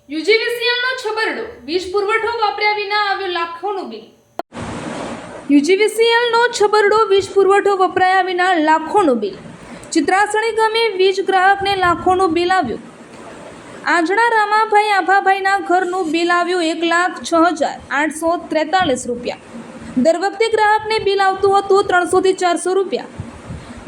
યુજીવીસીએલનો છબરડો વીજ પુરવઠો વાપર્યા વિના આવ્યો લાખોનું બિલ. યુજીવીસીએલનો છબરડો વીજ પુરવઠો વપરાયા વિના લાખોનું બિલ. ચિત્રાસણી ગામે વીજ ગ્રાહકને લાખોનું બિલ આવ્યું. આંજણા રામાભાઈ આભાભાઈના ઘરનું બિલ આવ્યું 1,06,843 રૂપિયા. દર વખતે ગ્રાહકને બિલ આવતું હતું 300 થી 400 રૂપિયા.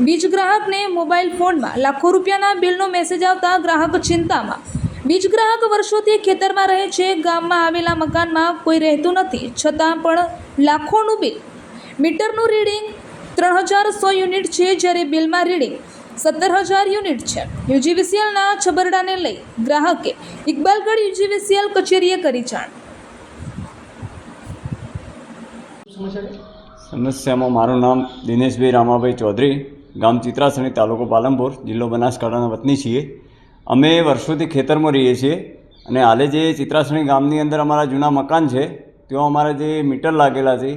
વીજ ગ્રાહકને મોબાઈલ ફોનમાં લાખો રૂપિયાના બિલનો મેસેજ આવતા ગ્રાહક ચિંતામાં. વીજ ગ્રાહક વર્ષોથી ખેતરમાં રહે છે. ગામમાં આવેલા મકાનમાં કોઈ રહેતું નથી, છતાં પણ લાખોનું બિલ. મીટરનું રીડિંગ 3,100 યુનિટ છે, જ્યારે બિલમાં રીડિંગ 17,000 યુનિટ છે. યુજીવીસીએલના છબરડાને લઈ ગ્રાહકે ઇકબાલગઢ યુજીવીસીએલ કચેરીએ કરી જાણ. સમસ્યામાં મારું નામ દિનેશભાઈ રામાભાઈ ચૌધરી, ગામ ચિત્રાસણી, તાલુકો પાલનપુર, જિલ્લો બનાસકાંઠાના વતની છીએ. અમે વર્ષોથી ખેતરમાં રહીએ છીએ અને હાલે જે ચિત્રાસણી ગામની અંદર અમારા જૂના મકાન છે ત્યાં અમારા જે મીટર લાગેલા છે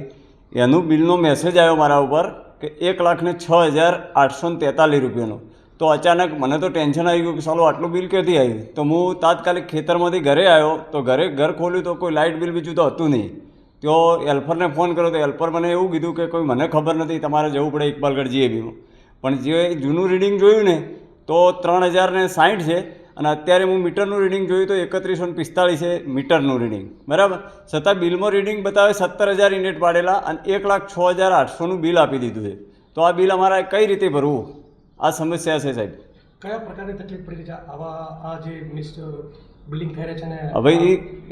એનું બિલનો મેસેજ આવ્યો મારા ઉપર કે 1,06,843 રૂપિયાનો. તો અચાનક મને તો ટેન્શન આવી ગયું કે ચાલો આટલું બિલ ક્યાંથી આવ્યું. તો હું તાત્કાલિક ખેતરમાંથી ઘરે આવ્યો તો ઘર ખોલ્યું તો કોઈ લાઇટ બિલ બીજું તો હતું નહીં. તો હેલ્પરને ફોન કર્યો તો હેલ્પર મને એવું કીધું કે કોઈ મને ખબર નથી, તમારે જવું પડે ઇકબાલગઢ જીએબીમાં. પણ જે જૂનું રીડિંગ જોયું ને તો 3,060 છે અને અત્યારે હું મીટરનું રીડિંગ જોયું તો 31,45 છે મીટરનું રીડિંગ, બરાબર. છતાં બિલમાં રીડિંગ બતાવે 17,000 યુનિટ પાડેલા અને 1,06,800નું બિલ આપી દીધું છે. તો આ બિલ અમારે કઈ રીતે ભરવું? આ સમસ્યા છે સાહેબ. કયા પ્રકારની તકલીફ પડી છે આ જે બિલિંગ થઈ રહે છે ને? હવે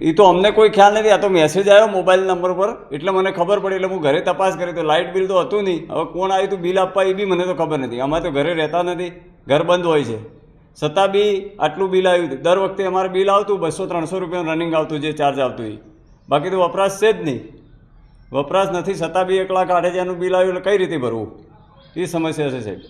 એ તો અમને કોઈ ખ્યાલ નથી. આ તો મેસેજ આવ્યો મોબાઈલ નંબર પર એટલે મને ખબર પડી, એટલે હું ઘરે તપાસ કરી તો લાઇટ બિલ તો હતું નહીં. હવે કોણ આવ્યું હતું બિલ આપવા એ બી મને તો ખબર નથી. અમે તો ઘરે રહેતા નથી, ઘર બંધ હોય છે, છતાં બી આટલું બિલ આવ્યું હતું. દર વખતે અમારે બિલ આવતું 200-300 રૂપિયાનું રનિંગ આવતું, જે ચાર્જ આવતું એ. બાકી તો વપરાશ છે જ નહીં, વપરાશ નથી, છતાં બી 1,08,000નું બિલ આવ્યું એટલે કઈ રીતે ભરવું? એ સમસ્યા છે સાહેબ.